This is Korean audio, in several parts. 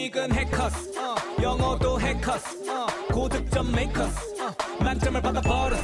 수익은 해커스 영어도 해커스 고득점 메이커스 만점을 받아버렸어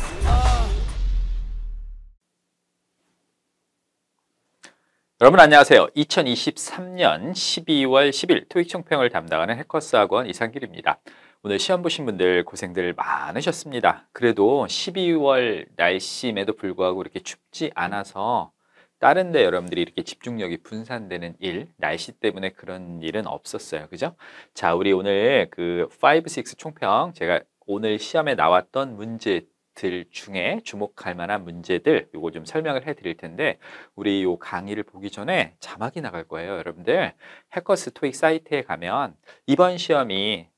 여러분 안녕하세요. 2023년 12월 10일 토익 총평을 담당하는 해커스학원 이상길입니다. 오늘 시험 보신 분들 고생들 많으셨습니다. 그래도 12월 날씨임에도 불구하고 이렇게 춥지 않아서 다른 데 여러분들이 이렇게 집중력이 분산되는 일, 날씨 때문에 그런 일은 없었어요. 그죠? 자, 우리 오늘 그 5, 6 총평, 제가 오늘 시험에 나왔던 문제들 중에 주목할 만한 문제들 요거 좀 설명을 해 드릴 텐데, 우리 요 강의를 보기 전에 자막이 나갈 거예요. 여러분들 해커스 토익 사이트에 가면 이번 시험이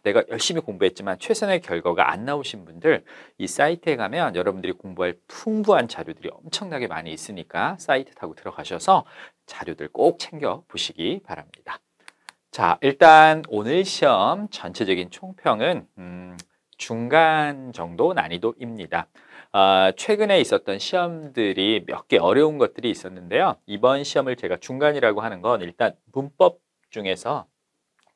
내가 열심히 공부했지만 최선의 결과가 안 나오신 분들, 이 사이트에 가면 여러분들이 공부할 풍부한 자료들이 엄청나게 많이 있으니까 사이트 타고 들어가셔서 자료들 꼭 챙겨 보시기 바랍니다. 자, 일단 오늘 시험 전체적인 총평은 중간 정도 난이도입니다. 최근에 있었던 시험들이 몇 개 어려운 것들이 있었는데요. 이번 시험을 제가 중간이라고 하는 건 일단 문법 중에서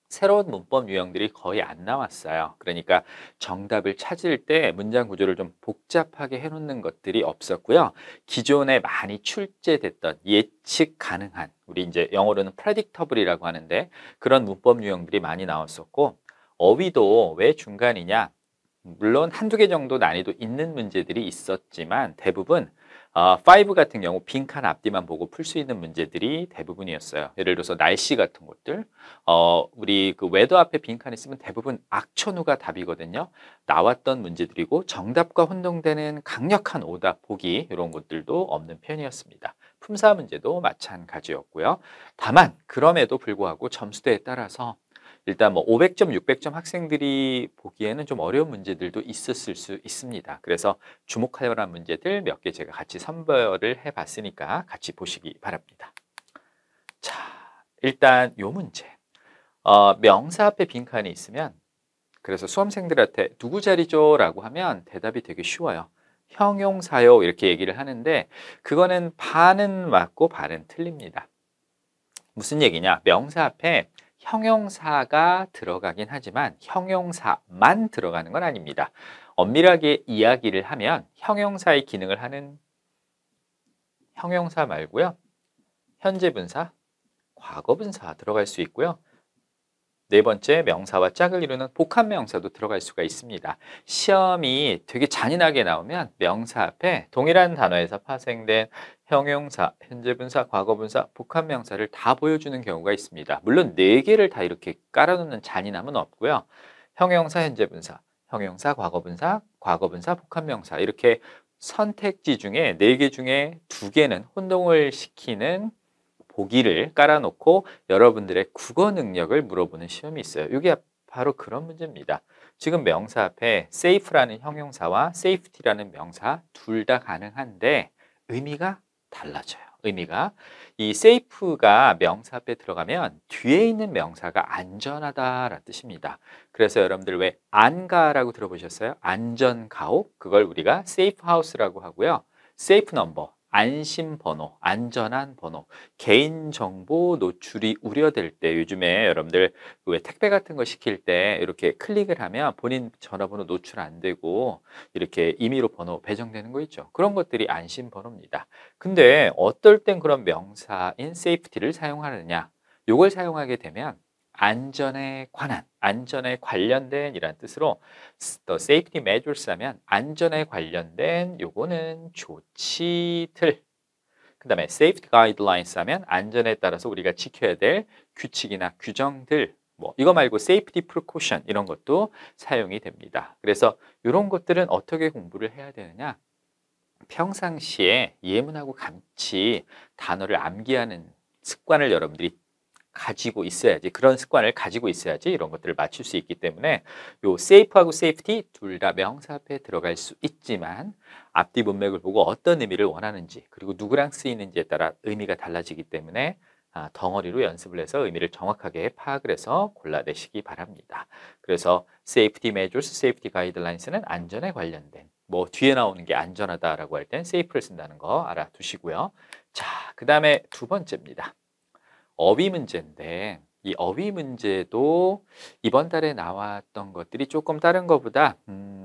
새로운 문법 유형들이 거의 안 나왔어요. 그러니까 정답을 찾을 때 문장 구조를 좀 복잡하게 해놓는 것들이 없었고요. 기존에 많이 출제됐던 예측 가능한, 우리 이제 영어로는 predictable이라고 하는데 그런 문법 유형들이 많이 나왔었고, 어휘도 왜 중간이냐? 물론 한두 개 정도 난이도 있는 문제들이 있었지만 대부분 5 같은 경우 빈칸 앞뒤만 보고 풀 수 있는 문제들이 대부분이었어요. 예를 들어서 날씨 같은 것들, 우리 그 웨더 앞에 빈칸 있으면 대부분 악천후가 답이거든요. 나왔던 문제들이고 정답과 혼동되는 강력한 오답 보기 이런 것들도 없는 편이었습니다. 품사 문제도 마찬가지였고요. 다만 그럼에도 불구하고 점수대에 따라서 일단 뭐 500점, 600점 학생들이 보기에는 좀 어려운 문제들도 있었을 수 있습니다. 그래서 주목할 만한 문제들 몇 개 제가 같이 선별을 해봤으니까 같이 보시기 바랍니다. 자, 일단 요 문제. 명사 앞에 빈칸이 있으면, 그래서 수험생들한테 누구 자리죠? 라고 하면 대답이 되게 쉬워요. 형용사요 이렇게 얘기를 하는데 그거는 반은 맞고 반은 틀립니다. 무슨 얘기냐? 명사 앞에 형용사가 들어가긴 하지만 형용사만 들어가는 건 아닙니다. 엄밀하게 이야기를 하면 형용사의 기능을 하는 형용사 말고요. 현재 분사, 과거 분사 들어갈 수 있고요. 네 번째, 명사와 짝을 이루는 복합 명사도 들어갈 수가 있습니다. 시험이 되게 잔인하게 나오면 명사 앞에 동일한 단어에서 파생된 형용사, 현재 분사, 과거 분사, 복합 명사를 다 보여주는 경우가 있습니다. 물론 네 개를 다 이렇게 깔아놓는 잔인함은 없고요. 형용사, 현재 분사, 형용사, 과거 분사, 복합 명사 이렇게 선택지 중에 네 개 중에 두 개는 혼동을 시키는 보기를 깔아놓고 여러분들의 국어 능력을 물어보는 시험이 있어요. 이게 바로 그런 문제입니다. 지금 명사 앞에 safe라는 형용사와 safety라는 명사 둘 다 가능한데 의미가 달라져요. 의미가. 이 safe가 명사 앞에 들어가면 뒤에 있는 명사가 안전하다라는 뜻입니다. 그래서 여러분들 왜 안가라고 들어보셨어요? 안전가옥? 그걸 우리가 safe house라고 하고요. safe number. 안심번호, 안전한 번호, 개인정보 노출이 우려될 때 요즘에 여러분들 왜 택배 같은 거 시킬 때 이렇게 클릭을 하면 본인 전화번호 노출 안 되고 이렇게 임의로 번호 배정되는 거 있죠. 그런 것들이 안심번호입니다. 근데 어떨 땐 그런 명사인 safety를 사용하느냐? 요걸 사용하게 되면 안전에 관한, 안전에 관련된 이란 뜻으로 the safety measures 하면 안전에 관련된 요거는 조치들, 그 다음에 safety guidelines 하면 안전에 따라서 우리가 지켜야 될 규칙이나 규정들, 뭐 이거 말고 safety precaution 이런 것도 사용이 됩니다. 그래서 이런 것들은 어떻게 공부를 해야 되느냐? 평상시에 예문하고 같이 단어를 암기하는 습관을 여러분들이 가지고 있어야지, 그런 습관을 가지고 있어야지 이런 것들을 맞출 수 있기 때문에 요 safe하고 safety 둘 다 명사 앞에 들어갈 수 있지만 앞뒤 문맥을 보고 어떤 의미를 원하는지 그리고 누구랑 쓰이는지에 따라 의미가 달라지기 때문에 덩어리로 연습을 해서 의미를 정확하게 파악을 해서 골라내시기 바랍니다. 그래서 safety measures, safety guidelines는 안전에 관련된, 뭐 뒤에 나오는 게 안전하다라고 할 땐 safe를 쓴다는 거 알아두시고요. 자, 그 다음에 두 번째입니다. 어휘 문제인데 이 어휘 문제도 이번 달에 나왔던 것들이 조금 다른 것보다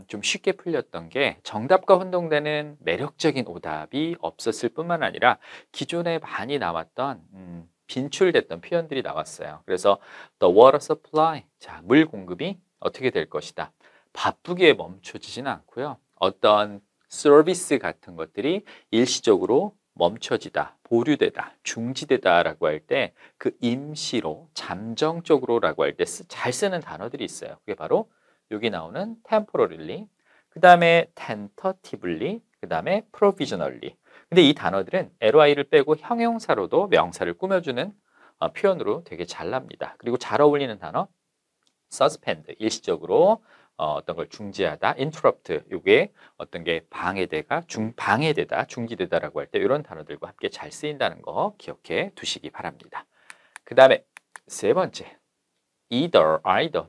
좀 쉽게 풀렸던 게 정답과 혼동되는 매력적인 오답이 없었을 뿐만 아니라 기존에 많이 나왔던 빈출됐던 표현들이 나왔어요. 그래서 the water supply, 자, 물 공급이 어떻게 될 것이다. 바쁘게 멈춰지지는 않고요. 어떤 서비스 같은 것들이 일시적으로 멈춰지다, 보류되다, 중지되다라고 할 때 그 임시로, 잠정적으로라고 할 때 잘 쓰는 단어들이 있어요. 그게 바로 여기 나오는 temporarily, 그 다음에 tentatively, 그 다음에 provisionally. 근데 이 단어들은 ly를 빼고 형용사로도 명사를 꾸며주는 표현으로 되게 잘 납니다. 그리고 잘 어울리는 단어 suspend, 일시적으로 어떤 걸 중지하다, interrupt, 이게 어떤 게 방해되다, 중지되다라고 할 때 이런 단어들과 함께 잘 쓰인다는 거 기억해 두시기 바랍니다. 그 다음에 세 번째, either,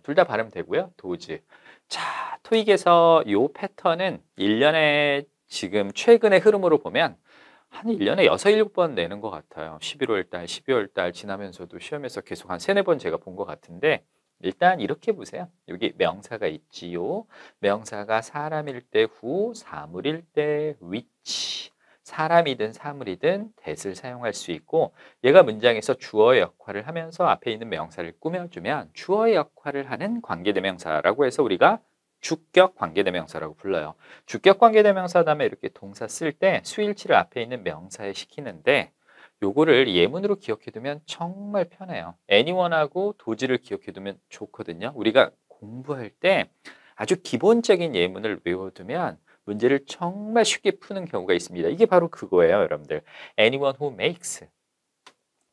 둘 다 발음 되고요. 도즈. 자, 토익에서 이 패턴은 1년에 지금 최근의 흐름으로 보면 한 1년에 6, 7번 내는 것 같아요. 11월 달, 12월 달 지나면서도 시험에서 계속 한 3, 4번 제가 본 것 같은데 일단 이렇게 보세요. 여기 명사가 있지요. 명사가 사람일 때 who, 사물일 때 which. 사람이든 사물이든 that을 사용할 수 있고 얘가 문장에서 주어의 역할을 하면서 앞에 있는 명사를 꾸며주면 주어의 역할을 하는 관계대명사라고 해서 우리가 주격 관계대명사라고 불러요. 주격 관계대명사 다음에 이렇게 동사 쓸 때 수일치를 앞에 있는 명사에 시키는데 요거를 예문으로 기억해두면 정말 편해요. anyone하고 도지를 기억해두면 좋거든요. 우리가 공부할 때 아주 기본적인 예문을 외워두면 문제를 정말 쉽게 푸는 경우가 있습니다. 이게 바로 그거예요, 여러분들. anyone who makes.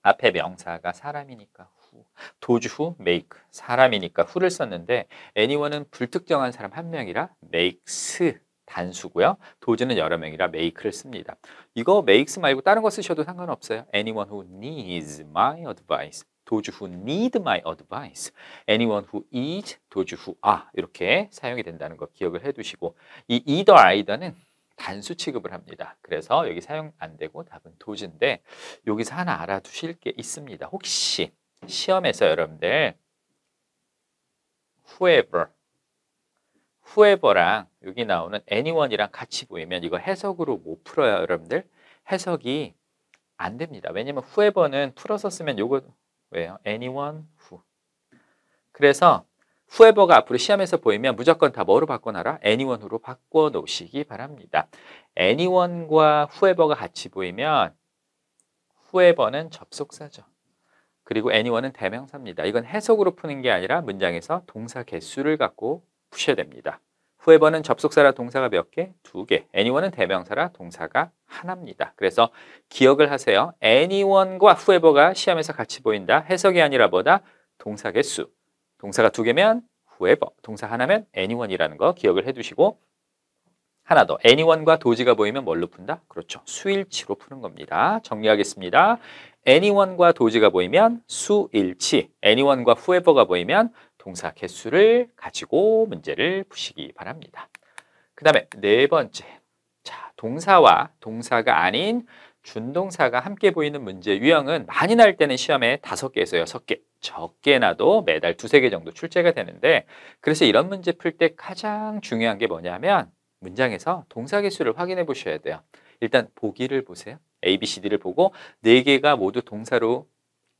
앞에 명사가 사람이니까 who. 도주 who make. 사람이니까 who를 썼는데 anyone은 불특정한 사람 한 명이라 makes. 단수고요. 도주는 여러 명이라 make를 씁니다. 이거 makes 말고 다른 거 쓰셔도 상관없어요. anyone who needs my advice. 도주 who need my advice. anyone who is, 도주 who are. 이렇게 사용이 된다는 거 기억을 해두시고 이 either, either는 단수 취급을 합니다. 그래서 여기 사용 안 되고 답은 도주인데 여기서 하나 알아두실 게 있습니다. 혹시 시험에서 여러분들 whoever랑 여기 나오는 anyone이랑 같이 보이면 이거 해석으로 못 풀어요, 여러분들. 해석이 안 됩니다. 왜냐면 whoever는 풀어서 쓰면 요거 왜요? anyone, who. 그래서 whoever가 앞으로 시험에서 보이면 무조건 다 뭐로 바꿔놔라? anyone, who로 바꿔 놓으시기 바랍니다. anyone과 whoever가 같이 보이면 whoever는 접속사죠. 그리고 anyone은 대명사입니다. 이건 해석으로 푸는 게 아니라 문장에서 동사 개수를 갖고 푸셔야 됩니다. whoever는 접속사라 동사가 몇 개? 2개. anyone은 대명사라 동사가 하나입니다. 그래서 기억을 하세요. anyone과 whoever가 시험에서 같이 보인다. 해석이 아니라 뭐다? 동사 개수. 동사가 2개면 whoever, 동사 하나면 anyone이라는 거 기억을 해두시고 하나 더. anyone과 도지가 보이면 뭘로 푼다? 그렇죠. 수일치로 푸는 겁니다. 정리하겠습니다. anyone과 도지가 보이면 수일치, anyone과 whoever가 보이면 동사 개수를 가지고 문제를 푸시기 바랍니다. 그 다음에 네 번째, 자, 동사와 동사가 아닌 준동사가 함께 보이는 문제 유형은 많이 날 때는 시험에 5개에서 6개, 적게 나도 매달 2, 3개 정도 출제가 되는데 그래서 이런 문제 풀 때 가장 중요한 게 뭐냐면 문장에서 동사 개수를 확인해 보셔야 돼요. 일단 보기를 보세요. A, B, C, D를 보고 4개가 모두 동사로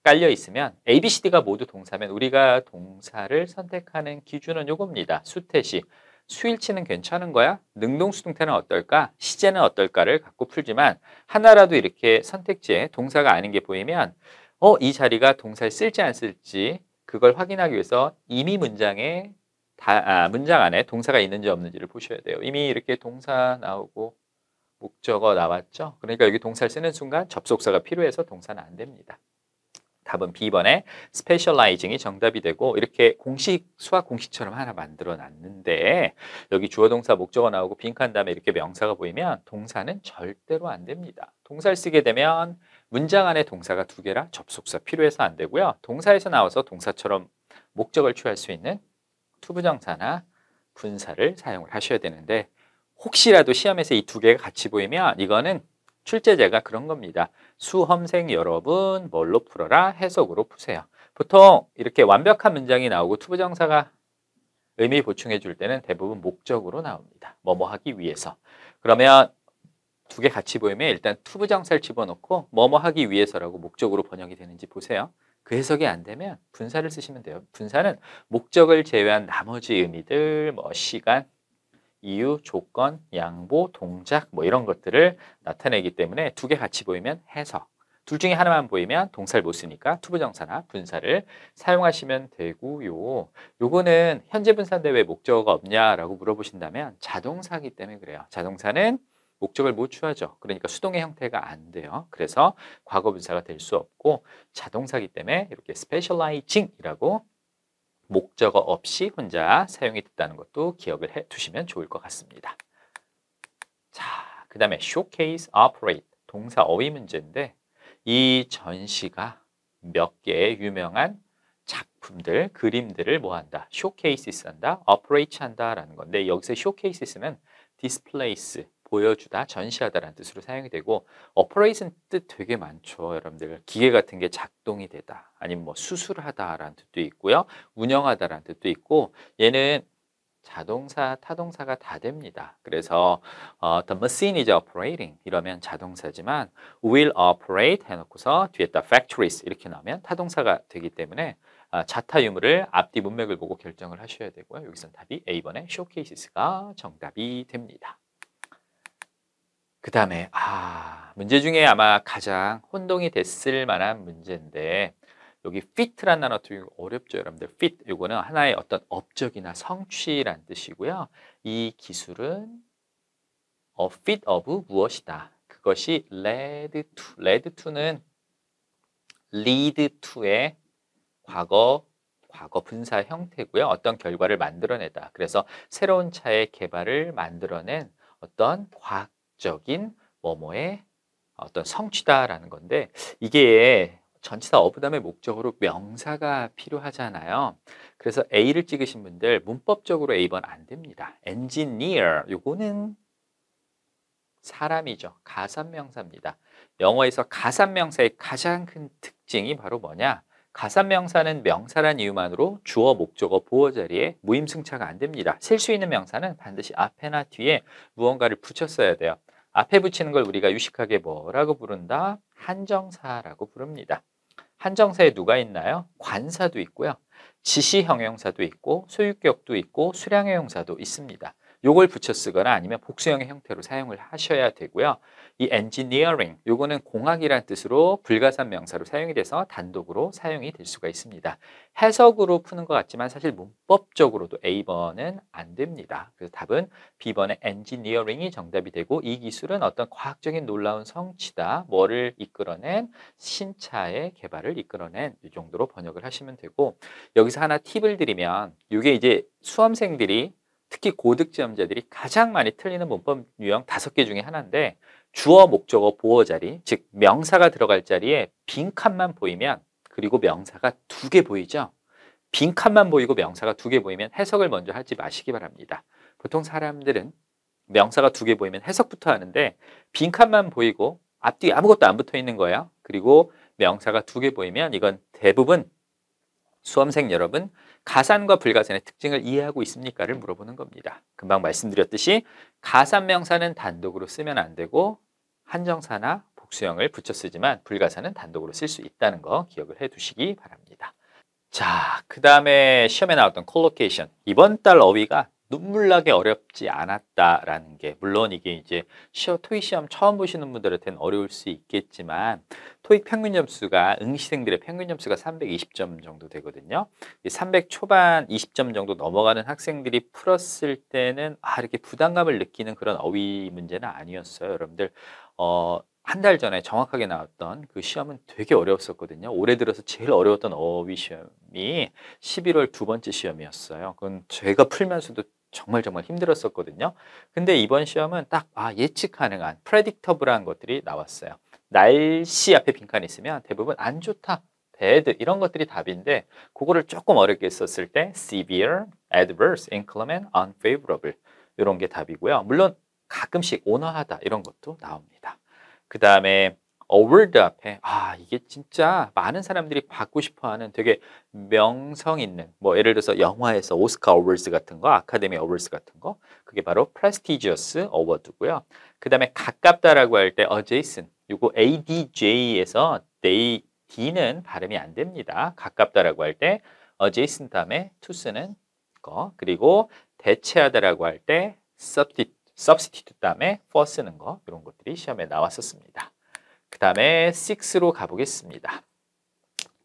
깔려 있으면 A, B, C, D가 모두 동사면 우리가 동사를 선택하는 기준은 요겁니다. 수태시. 수일치는 괜찮은 거야? 능동수동태는 어떨까? 시제는 어떨까를 갖고 풀지만 하나라도 이렇게 선택지에 동사가 아닌 게 보이면 이 자리가 동사를 쓸지 안 쓸지 그걸 확인하기 위해서 이미 문장 안에 동사가 있는지 없는지를 보셔야 돼요. 이미 이렇게 동사 나오고 목적어 나왔죠? 그러니까 여기 동사를 쓰는 순간 접속사가 필요해서 동사는 안 됩니다. 답은 B번에 specializing이 정답이 되고 이렇게 수학 공식처럼 하나 만들어 놨는데 여기 주어 동사 목적어 나오고 빈칸 다음에 이렇게 명사가 보이면 동사는 절대로 안 됩니다. 동사를 쓰게 되면 문장 안에 동사가 2개라 접속사 필요해서 안 되고요. 동사에서 나와서 동사처럼 목적을 취할 수 있는 투부정사나 분사를 사용을 하셔야 되는데 혹시라도 시험에서 이 2개가 같이 보이면 이거는 출제자가 그런 겁니다. 수험생 여러분 뭘로 풀어라? 해석으로 푸세요. 보통 이렇게 완벽한 문장이 나오고 투부정사가 의미 보충해 줄 때는 대부분 목적으로 나옵니다. 뭐뭐 하기 위해서. 그러면 두 개 같이 보이면 일단 투부정사를 집어넣고 뭐뭐 하기 위해서라고 목적으로 번역이 되는지 보세요. 그 해석이 안 되면 분사를 쓰시면 돼요. 분사는 목적을 제외한 나머지 의미들, 뭐 시간, 이유, 조건, 양보, 동작 뭐 이런 것들을 나타내기 때문에 두 개 같이 보이면 해석. 둘 중에 하나만 보이면 동사를 못 쓰니까 투부정사나 분사를 사용하시면 되고요. 요거는 현재 분사인데 왜 목적어가 없냐라고 물어보신다면 자동사기 때문에 그래요. 자동사는 목적을 못 취하죠. 그러니까 수동의 형태가 안 돼요. 그래서 과거 분사가 될 수 없고 자동사기 때문에 이렇게 specializing이라고 목적어 없이 혼자 사용이 됐다는 것도 기억을 해 두시면 좋을 것 같습니다. 자, 그 다음에 showcase, operate 동사 어휘 문제인데 이 전시가 몇 개의 유명한 작품들, 그림들을 뭐 한다? showcases 한다, operate 한다라는 건데 여기서 showcases는 displays, 보여주다, 전시하다라는 뜻으로 사용이 되고 operate는 뜻 되게 많죠. 여러분들 기계 같은 게 작동이 되다 아니면 뭐 수술하다라는 뜻도 있고요. 운영하다라는 뜻도 있고 얘는 자동사, 타동사가 다 됩니다. 그래서 the machine is operating 이러면 자동사지만 will operate 해놓고서 뒤에다 factories 이렇게 나오면 타동사가 되기 때문에 자타 유무를 앞뒤 문맥을 보고 결정을 하셔야 되고요. 여기선 답이 A번의 showcases가 정답이 됩니다. 그 다음에 문제 중에 아마 가장 혼동이 됐을 만한 문제인데 여기 fit라는 단어 되게 어렵죠, 여러분들. fit 이거는 하나의 어떤 업적이나 성취란 뜻이고요. 이 기술은 a fit of 무엇이다. 그것이 led to는 lead to의 과거 분사 형태고요. 어떤 결과를 만들어내다. 그래서 새로운 차의 개발을 만들어낸 어떤 과학적인 뭐뭐의 어떤 성취다라는 건데 이게 전치사 of 다음에 목적으로 명사가 필요하잖아요. 그래서 A를 찍으신 분들 문법적으로 A번 안 됩니다. engineer 요거는 사람이죠. 가산명사입니다. 영어에서 가산명사의 가장 큰 특징이 바로 뭐냐? 가산명사는 명사란 이유만으로 주어, 목적어, 보어 자리에 무임승차가 안 됩니다. 쓸 수 있는 명사는 반드시 앞에나 뒤에 무언가를 붙였어야 돼요. 앞에 붙이는 걸 우리가 유식하게 뭐라고 부른다? 한정사라고 부릅니다. 한정사에 누가 있나요? 관사도 있고요. 지시형용사도 있고 소유격도 있고 수량의 형사도 있습니다. 요걸 붙여 쓰거나 아니면 복수형의 형태로 사용을 하셔야 되고요. 이 engineering, 요거는 공학이라는 뜻으로 불가산 명사로 사용이 돼서 단독으로 사용이 될 수가 있습니다. 해석으로 푸는 것 같지만 사실 문법적으로도 A번은 안 됩니다. 그래서 답은 B번의 engineering이 정답이 되고 이 기술은 어떤 과학적인 놀라운 성취다. 뭐를 이끌어낸 신차의 개발을 이끌어낸 이 정도로 번역을 하시면 되고 여기서 하나 팁을 드리면 이게 이제 수험생들이 특히 고득점자들이 가장 많이 틀리는 문법 유형 5개 중에 하나인데 주어, 목적어, 보어 자리, 즉 명사가 들어갈 자리에 빈칸만 보이면 그리고 명사가 2개 보이죠? 빈칸만 보이고 명사가 2개 보이면 해석을 먼저 하지 마시기 바랍니다. 보통 사람들은 명사가 2개 보이면 해석부터 하는데 빈칸만 보이고 앞뒤 아무것도 안 붙어 있는 거예요. 그리고 명사가 2개 보이면 이건 대부분 수험생 여러분 가산과 불가산의 특징을 이해하고 있습니까를 물어보는 겁니다. 금방 말씀드렸듯이 가산명사는 단독으로 쓰면 안 되고 한정사나 복수형을 붙여 쓰지만 불가산은 단독으로 쓸 수 있다는 거 기억을 해 두시기 바랍니다. 자, 그 다음에 시험에 나왔던 콜로케이션. 이번 달 어휘가 눈물나게 어렵지 않았다라는 게 물론 이게 이제 토익 시험 처음 보시는 분들한테는 어려울 수 있겠지만 토익 평균 점수가 응시생들의 평균 점수가 320점 정도 되거든요. 300 초반 20점 정도 넘어가는 학생들이 풀었을 때는 이렇게 부담감을 느끼는 그런 어휘 문제는 아니었어요. 여러분들 한 달 전에 정확하게 나왔던 그 시험은 되게 어려웠었거든요. 올해 들어서 제일 어려웠던 어휘 시험이 11월 2번째 시험이었어요. 그건 제가 풀면서도 정말 힘들었었거든요. 근데 이번 시험은 딱 예측 가능한 predictable한 것들이 나왔어요. 날씨 앞에 빈칸이 있으면 대부분 안 좋다, bad 이런 것들이 답인데 그거를 조금 어렵게 썼을 때 severe, adverse, inclement, unfavorable 이런 게 답이고요. 물론 가끔씩 온화하다 이런 것도 나옵니다. 그 다음에 award 앞에 이게 진짜 많은 사람들이 받고 싶어하는 되게 명성 있는 뭐 예를 들어서 영화에서 오스카 어워즈 같은 거, 아카데미 어워즈 같은 거 그게 바로 prestigious award고요. 그 다음에 가깝다라고 할 때 adjacent 이거 ADJ에서 D는 발음이 안 됩니다. 가깝다라고 할 때 adjacent 다음에 to 쓰는 거 그리고 대체하다라고 할 때 substitute 다음에 for 쓰는 거 이런 것들이 시험에 나왔었습니다. 그 다음에 6로 가보겠습니다.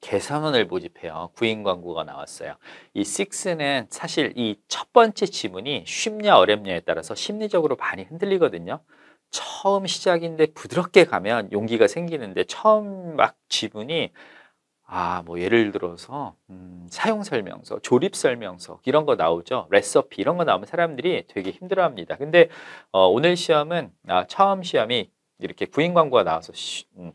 개선원을 모집해요. 구인 광고가 나왔어요. 이 6는 사실 이 첫 번째 지문이 쉽냐 어렵냐에 따라서 심리적으로 많이 흔들리거든요. 처음 시작인데 부드럽게 가면 용기가 생기는데 처음 막 지문이 뭐 예를 들어서 사용 설명서, 조립 설명서 이런 거 나오죠. 레시피 이런 거 나오면 사람들이 되게 힘들어합니다. 근데 오늘 시험은 처음 시험이 이렇게 구인 광고가 나와서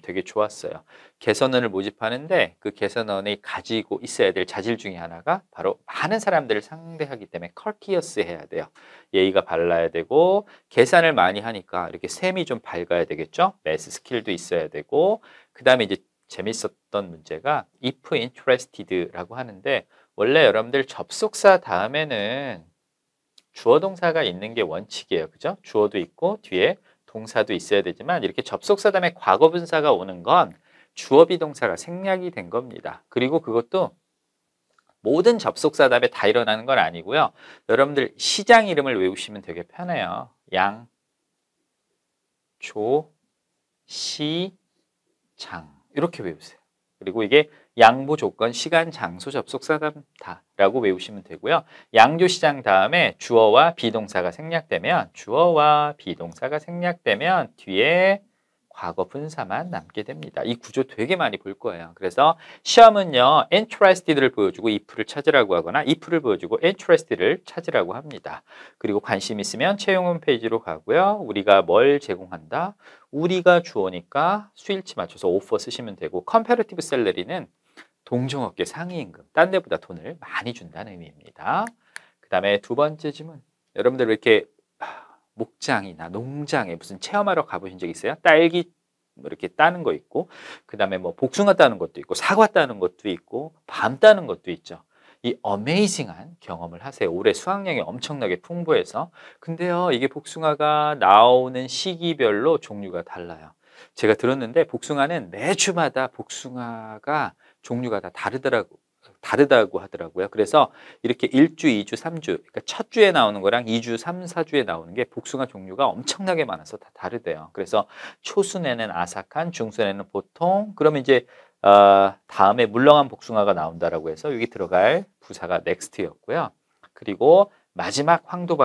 되게 좋았어요. 개선원을 모집하는데 그 개선원이 가지고 있어야 될 자질 중에 하나가 바로 많은 사람들을 상대하기 때문에 courteous 해야 돼요. 예의가 발라야 되고 계산을 많이 하니까 이렇게 셈이 좀 밝아야 되겠죠. 매스 스킬도 있어야 되고 그 다음에 이제 재밌었던 문제가 if interested라고 하는데 원래 여러분들 접속사 다음에는 주어 동사가 있는 게 원칙이에요. 그죠? 주어도 있고 뒤에 동사도 있어야 되지만 이렇게 접속사 다음에 과거분사가 오는 건 주어 비동사가 생략이 된 겁니다. 그리고 그것도 모든 접속사 다음에 다 일어나는 건 아니고요. 여러분들 시장 이름을 외우시면 되게 편해요. 양, 조, 시, 장 이렇게 외우세요. 그리고 이게 양보 조건, 시간, 장소, 접속사 다라고 외우시면 되고요. 양조시장 다음에 주어와 비동사가 생략되면 뒤에 과거 분사만 남게 됩니다. 이 구조 되게 많이 볼 거예요. 그래서 시험은요. interested를 보여주고 if를 찾으라고 하거나 if를 보여주고 interested를 찾으라고 합니다. 그리고 관심 있으면 채용 홈페이지로 가고요. 우리가 뭘 제공한다? 우리가 주어니까 수일치 맞춰서 offer 쓰시면 되고 comparative salary는 동종업계 상위임금, 딴 데보다 돈을 많이 준다는 의미입니다. 그 다음에 두 번째 질문. 여러분들 왜 이렇게 목장이나 농장에 무슨 체험하러 가보신 적 있어요? 딸기 뭐 이렇게 따는 거 있고 그 다음에 뭐 복숭아 따는 것도 있고 사과 따는 것도 있고 밤 따는 것도 있죠. 이 어메이징한 경험을 하세요. 올해 수확량이 엄청나게 풍부해서. 근데요 이게 복숭아가 나오는 시기별로 종류가 달라요. 제가 들었는데 복숭아는 매주마다 복숭아가 종류가 다 다르다고 하더라고요. 그래서 이렇게 1주, 2주, 3주, 그러니까 첫 주에 나오는 거랑 2주, 3, 4주에 나오는 게 복숭아 종류가 엄청나게 많아서 다 다르대요. 그래서 초순에는 아삭한, 중순에는 보통, 그러면 이제 다음에 물렁한 복숭아가 나온다라고 해서 여기 들어갈 부사가 next였고요. 그리고 마지막 황도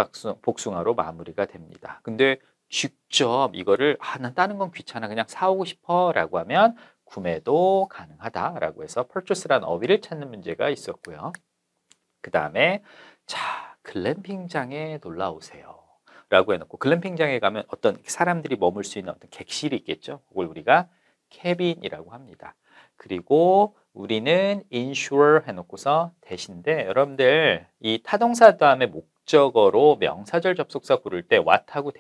복숭아로 마무리가 됩니다. 근데 직접 이거를 난 따는 건 귀찮아 그냥 사오고 싶어 라고 하면 구매도 가능하다라고 해서 purchase란 어휘를 찾는 문제가 있었고요. 그 다음에 자 글램핑장에 놀러 오세요 라고 해놓고 글램핑장에 가면 어떤 사람들이 머물 수 있는 어떤 객실이 있겠죠. 그걸 우리가 캐빈이라고 합니다. 그리고 우리는 insure 해놓고서 대신데 여러분들 이 타동사 다음에 목적어로 명사절 접속사 부를 때 what하고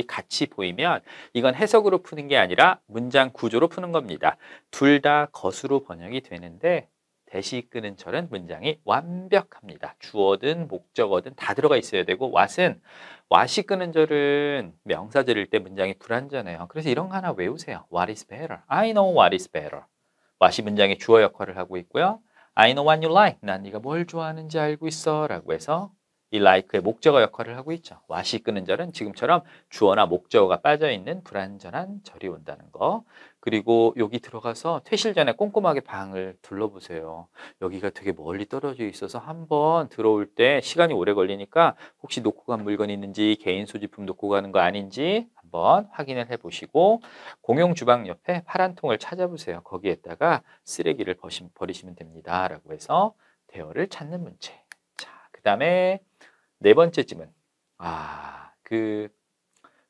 같이 보이면 이건 해석으로 푸는 게 아니라 문장 구조로 푸는 겁니다. 둘 다 것으로 번역이 되는데 대시 이끄는 절은 문장이 완벽합니다. 주어든 목적어든 다 들어가 있어야 되고 what이 이끄는 절은 명사절일 때 문장이 불완전해요. 그래서 이런 거 하나 외우세요. What is better? I know what is better. what이 문장의 주어 역할을 하고 있고요. I know what you like. 난 네가 뭘 좋아하는지 알고 있어 라고 해서 이 like의 목적어 역할을 하고 있죠. what이 이끄는 절은 지금처럼 주어나 목적어가 빠져있는 불완전한 절이 온다는 거. 그리고 여기 들어가서 퇴실 전에 꼼꼼하게 방을 둘러보세요. 여기가 되게 멀리 떨어져 있어서 한번 들어올 때 시간이 오래 걸리니까 혹시 놓고 간 물건이 있는지 개인 소지품 놓고 가는 거 아닌지 한번 확인을 해보시고 공용 주방 옆에 파란 통을 찾아보세요. 거기에다가 쓰레기를 버리시면 됩니다. 라고 해서 대어를 찾는 문제. 자, 그 다음에 네 번째 질문.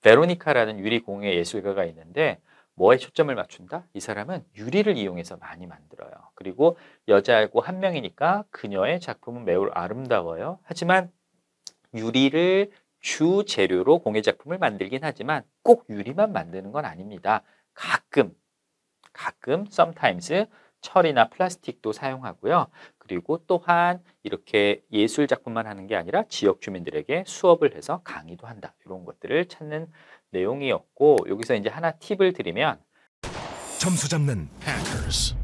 베로니카라는 유리 공예 예술가가 있는데 뭐에 초점을 맞춘다? 이 사람은 유리를 이용해서 많이 만들어요. 그리고 여자고 한 명이니까 그녀의 작품은 매우 아름다워요. 하지만 유리를 주 재료로 공예 작품을 만들긴 하지만 꼭 유리만 만드는 건 아닙니다. 가끔 가끔 sometimes 철이나 플라스틱도 사용하고요. 그리고 또한 이렇게 예술 작품만 하는 게 아니라 지역 주민들에게 수업을 해서 강의도 한다. 이런 것들을 찾는 내용이었고, 여기서 이제 하나 팁을 드리면 점수 잡는 hackers.